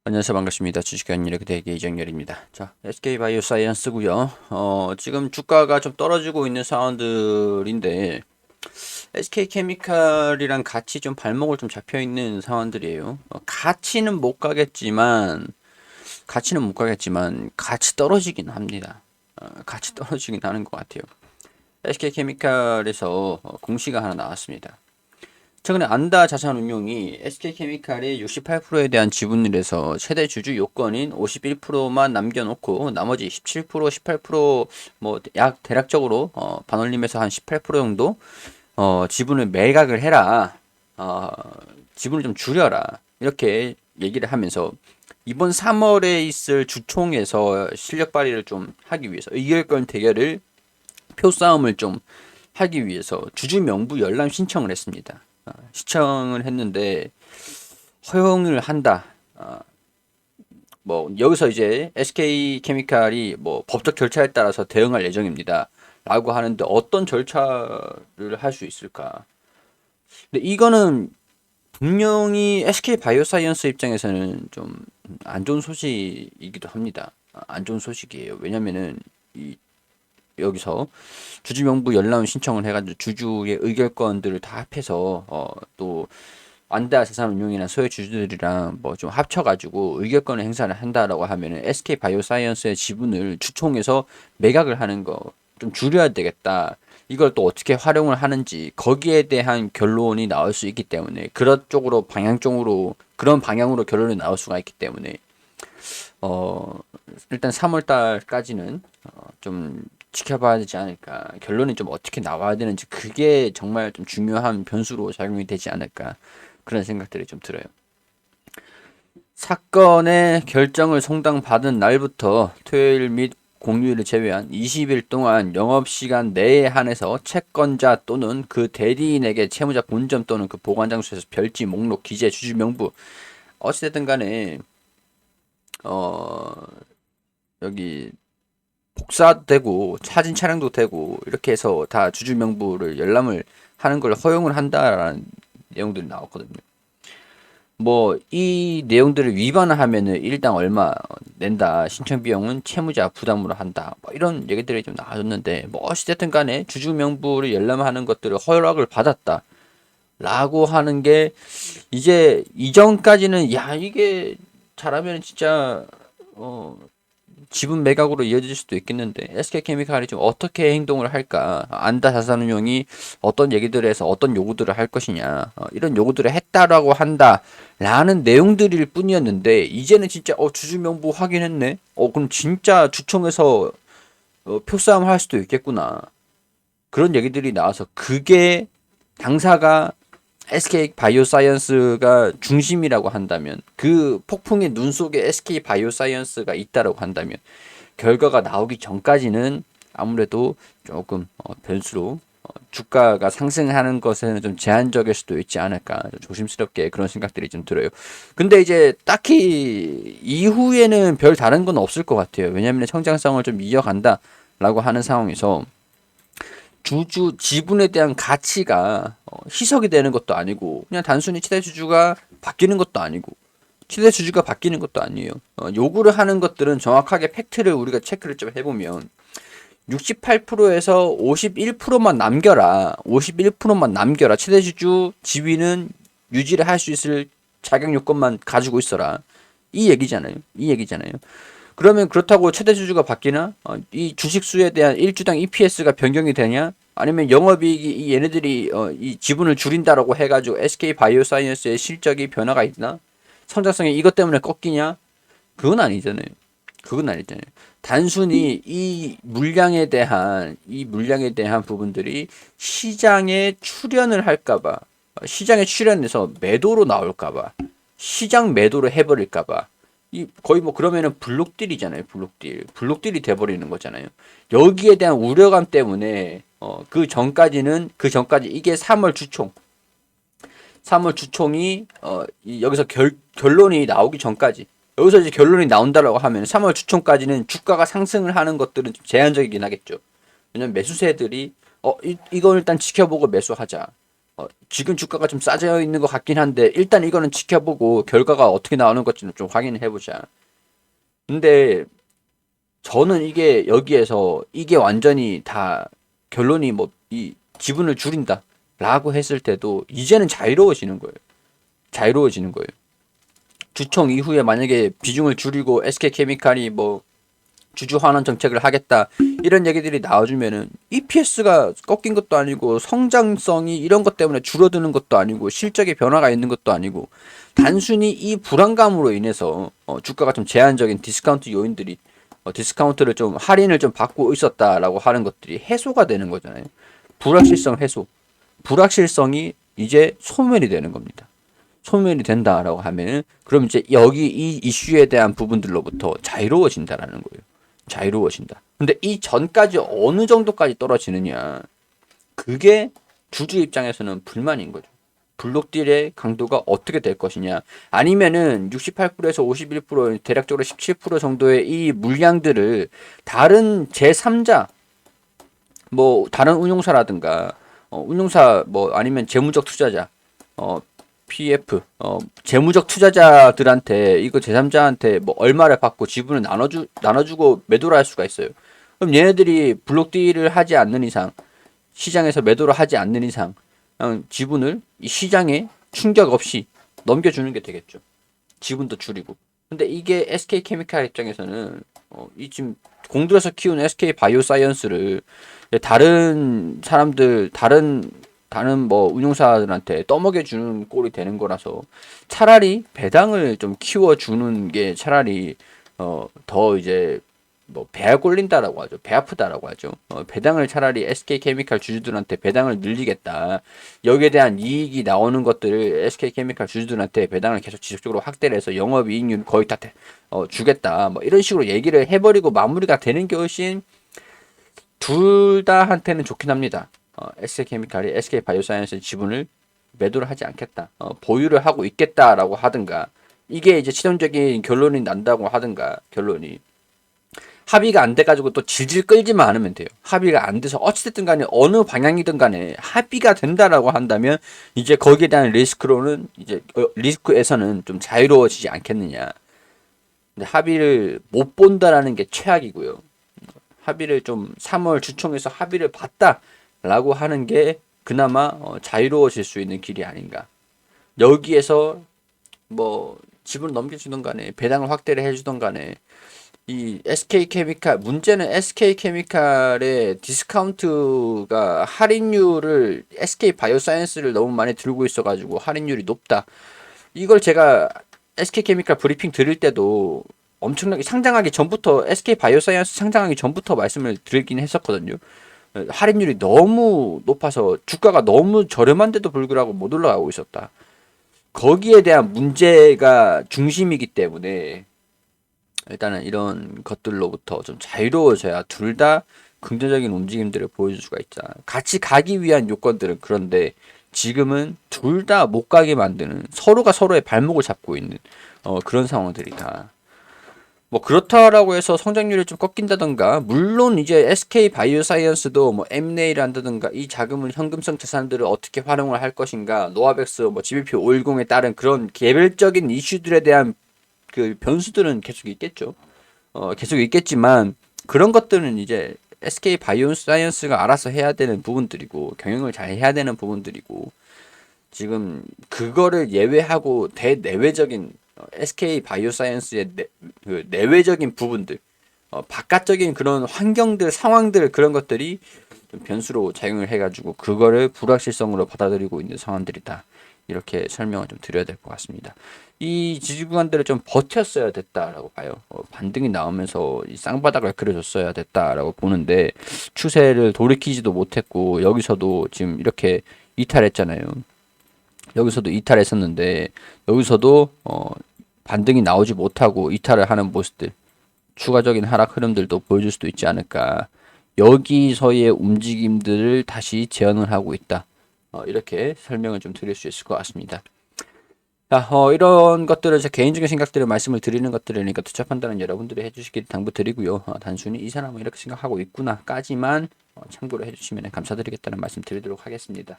안녕하세요. 반갑습니다. 주식회원 이렇게 대기 이정열입니다. 자, SK바이오사이언스고요. 지금 주가가 좀 떨어지고 있는 상황들인데 SK케미칼이랑 같이 좀 발목을 좀 잡혀 있는 상황들이에요. 같이 떨어지긴 합니다. 같이 떨어지긴 하는 것 같아요. SK케미칼에서 공시가 하나 나왔습니다. 최근에 안다 자산운용이 SK케미칼의 68%에 대한 지분율에서 최대 주주 요건인 51%만 남겨놓고 나머지 17%, 18%뭐 약 대략적으로 반올림해서 한 18% 정도 지분을 매각을 해라. 어, 지분을 좀 줄여라. 이렇게 얘기를 하면서 이번 3월에 있을 주총에서 실력 발휘를 좀 하기 위해서 의결권 대결을 표싸움을 좀 하기 위해서 주주 명부 열람 신청을 했습니다. 시청을 했는데 허용을 한다. 뭐 여기서 이제 SK케미칼이 뭐 법적 절차에 따라서 대응할 예정입니다. 라고 하는데 어떤 절차를 할 수 있을까? 근데 이거는 분명히 SK 바이오사이언스 입장에서는 좀 안 좋은 소식이기도 합니다. 안 좋은 소식이에요. 왜냐면은 이 여기서 주주 명부 열람 신청을 해가지고 주주의 의결권들을 다 합해서 또 안다 자산운용이나 소액 주주들이랑 뭐 좀 합쳐가지고 의결권을 행사를 한다라고 하면은 SK 바이오사이언스의 지분을 주총에서 매각을 하는 거 좀 줄여야 되겠다. 이걸 또 어떻게 활용을 하는지 거기에 대한 결론이 나올 수 있기 때문에 그런 쪽으로 방향 쪽으로 그런 방향으로 결론이 나올 수가 있기 때문에 어 일단 3월 달까지는 좀 지켜봐야 되지 않을까. 결론이 좀 어떻게 나와야 되는지 그게 정말 좀 중요한 변수로 작용이 되지 않을까. 그런 생각들이 좀 들어요. 사건의 결정을 송당받은 날부터 토요일 및 공휴일을 제외한 20일 동안 영업시간 내에 한해서 채권자 또는 그 대리인에게 채무자 본점 또는 그 보관장소에서 별지, 목록, 기재, 주주 명부 어찌됐든 간에 어 여기 복사되고 사진 촬영도 되고 이렇게 해서 다 주주 명부를 열람을 하는 걸 허용을 한다라는 내용들이 나왔거든요. 뭐 이 내용들을 위반하면은 일당 얼마 낸다. 신청 비용은 채무자 부담으로 한다. 뭐 이런 얘기들이 좀 나왔는데 뭐 어찌됐든 간에 주주 명부를 열람하는 것들을 허락을 받았다. 라고 하는 게 이제 이전까지는 야 이게 잘하면 진짜 어 지분 매각으로 이어질 수도 있겠는데 SK케미칼이 좀 어떻게 행동을 할까? 안다 자산운용이 어떤 얘기들을 해서 어떤 요구들을 할 것이냐 이런 요구들을 했다라고 한다라는 내용들일 뿐이었는데 이제는 진짜 주주 명부 확인했네. 그럼 진짜 주총에서 표싸움 할 수도 있겠구나. 그런 얘기들이 나와서 그게 당사가 SK 바이오사이언스가 중심이라고 한다면 그 폭풍의 눈 속에 SK 바이오사이언스가 있다라고 한다면 결과가 나오기 전까지는 아무래도 조금 변수로 주가가 상승하는 것에는 좀 제한적일 수도 있지 않을까 좀 조심스럽게 그런 생각들이 좀 들어요. 근데 이제 딱히 이후에는 별 다른 건 없을 것 같아요. 왜냐하면 성장성을 좀 이어간다라고 하는 상황에서 주주 지분에 대한 가치가 희석이 되는 것도 아니고 그냥 단순히 최대 주주가 바뀌는 것도 아니고 최대 주주가 바뀌는 것도 아니에요. 요구를 하는 것들은 정확하게 팩트를 우리가 체크를 좀 해보면 68%에서 51%만 남겨라. 51%만 남겨라. 최대 주주 지위는 유지를 할 수 있을 자격 요건만 가지고 있어라. 이 얘기잖아요. 이 얘기잖아요. 그러면 그렇다고 최대 주주가 바뀌나? 이 주식 수에 대한 1주당 EPS가 변경이 되냐? 아니면 영업이익이 이 얘네들이 이 지분을 줄인다라고 해가지고 SK 바이오사이언스의 실적이 변화가 있나? 성장성이 이것 때문에 꺾이냐? 그건 아니잖아요. 그건 아니잖아요. 단순히 이 물량에 대한 부분들이 시장에 출현을 할까봐, 시장에 출현해서 매도로 나올까봐, 시장 매도를 해버릴까봐. 이 거의 뭐 그러면은 블록딜이잖아요. 블록딜이 돼버리는 거잖아요. 여기에 대한 우려감 때문에 그 전까지 이게 3월 주총이 여기서 결론이 나오기 전까지 여기서 이제 결론이 나온다라고 하면 3월 주총까지는 주가가 상승을 하는 것들은 좀 제한적이긴 하겠죠. 왜냐면 매수세들이 이건 일단 지켜보고 매수하자. 지금 주가가 좀 싸져 있는 것 같긴 한데 일단 이거는 지켜보고 결과가 어떻게 나오는 건지는 좀 확인을 해보자. 근데 저는 이게 여기에서 이게 완전히 다 결론이 뭐 이 지분을 줄인다라고 했을 때도 이제는 자유로워지는 거예요. 자유로워지는 거예요. 주총 이후에 만약에 비중을 줄이고 SK케미칼이 뭐 주주 환원 정책을 하겠다 이런 얘기들이 나와주면은 EPS가 꺾인 것도 아니고 성장성이 이런 것 때문에 줄어드는 것도 아니고 실적의 변화가 있는 것도 아니고 단순히 이 불안감으로 인해서 주가가 좀 제한적인 디스카운트 요인들이 디스카운트를 좀 할인을 좀 받고 있었다라고 하는 것들이 해소가 되는 거잖아요. 불확실성 해소. 불확실성이 이제 소멸이 되는 겁니다. 소멸이 된다라고 하면은 그럼 이제 여기 이 이슈에 대한 부분들로부터 자유로워진다라는 거예요. 자유로워진다. 근데 이 전까지 어느 정도까지 떨어지느냐. 그게 주주 입장에서는 불만인 거죠. 블록딜의 강도가 어떻게 될 것이냐. 아니면은 68%에서 51% 대략적으로 17% 정도의 이 물량들을 다른 제3자 뭐 다른 운용사라든가 운용사 뭐 아니면 재무적 투자자 PF 재무적 투자자들한테 이거 제3자한테 뭐 얼마를 받고 지분을 나눠주고 매도를 할 수가 있어요. 그럼 얘네들이 블록딜을 하지 않는 이상 시장에서 매도를 하지 않는 이상 그냥 지분을 이 시장에 충격 없이 넘겨주는 게 되겠죠. 지분도 줄이고. 근데 이게 SK케미칼 입장에서는 이 지금 공들여서 키운 SK 바이오사이언스를 다른 사람들 다른 뭐 운용사들한테 떠먹여 주는 꼴이 되는 거라서 차라리 배당을 좀 키워 주는 게 차라리 더 이제 뭐 배가 꼴린다라고 하죠. 배 아프다라고 하죠. 배당을 차라리 SK케미칼 주주들한테 배당을 늘리겠다. 여기에 대한 이익이 나오는 것들을 SK케미칼 주주들한테 배당을 계속 지속적으로 확대를 해서 영업이익률 거의 다 주겠다. 뭐 이런 식으로 얘기를 해버리고 마무리가 되는 게 훨씬 둘 다한테는 좋긴 합니다. SK케미칼이 SK바이오사이언스 지분을 매도를 하지 않겠다. 보유를 하고 있겠다라고 하든가 이게 이제 최종적인 결론이 난다고 하든가 결론이 합의가 안 돼가지고 또 질질 끌지만 않으면 돼요. 합의가 안 돼서 어찌됐든 간에 어느 방향이든 간에 합의가 된다라고 한다면 이제 거기에 대한 리스크로는 이제 리스크에서는 좀 자유로워지지 않겠느냐. 근데 합의를 못 본다라는 게 최악이고요. 합의를 좀 3월 주총에서 합의를 봤다라고 하는 게 그나마 자유로워질 수 있는 길이 아닌가. 여기에서 뭐 지분을 넘겨주던 간에 배당을 확대를 해주던 간에 이 SK케미칼 문제는 SK케미칼의 디스카운트가 할인율을 SK바이오사이언스를 너무 많이 들고 있어가지고 할인율이 높다. 이걸 제가 SK케미칼 브리핑 드릴 때도 엄청나게 상장하기 전부터 SK바이오사이언스 상장하기 전부터 말씀을 드리긴 했었거든요. 할인율이 너무 높아서 주가가 너무 저렴한데도 불구하고 못 올라가고 있었다. 거기에 대한 문제가 중심이기 때문에 일단은 이런 것들로부터 좀 자유로워져야 둘 다 긍정적인 움직임들을 보여줄 수가 있잖아. 같이 가기 위한 요건들은 그런데 지금은 둘 다 못 가게 만드는 서로가 서로의 발목을 잡고 있는 그런 상황들이다. 뭐 그렇다라고 해서 성장률이 좀 꺾인다던가 물론 이제 SK 바이오사이언스도 뭐 M&A를 한다던가 이 자금을 현금성 자산들을 어떻게 활용을 할 것인가 노아백스 뭐 GBP 510에 따른 그런 개별적인 이슈들에 대한 그 변수들은 계속 있겠죠. 계속 있겠지만 그런 것들은 이제 SK 바이오사이언스가 알아서 해야 되는 부분들이고 경영을 잘 해야 되는 부분들이고 지금 그거를 예외하고 대내외적인 SK 바이오사이언스의 그 내외적인 부분들 바깥적인 그런 환경들 상황들 그런 것들이 좀 변수로 작용을 해가지고 그거를 불확실성으로 받아들이고 있는 상황들이다. 이렇게 설명을 좀 드려야 될 것 같습니다. 이 지지 구간들을 좀 버텼어야 됐다라고 봐요. 반등이 나오면서 이 쌍바닥을 그려줬어야 됐다라고 보는데 추세를 돌이키지도 못했고 여기서도 지금 이렇게 이탈했잖아요. 여기서도 이탈했었는데 여기서도 반등이 나오지 못하고 이탈을 하는 모습들 추가적인 하락 흐름들도 보여줄 수도 있지 않을까. 여기서의 움직임들을 다시 재현을 하고 있다. 이렇게 설명을 좀 드릴 수 있을 것 같습니다. 자, 이런 것들을 제 개인적인 생각들을 말씀을 드리는 것들이니까 투자 판단은 여러분들이 해주시길 당부드리고요. 단순히 이 사람은 이렇게 생각하고 있구나까지만 참고를 해주시면 감사드리겠다는 말씀 드리도록 하겠습니다.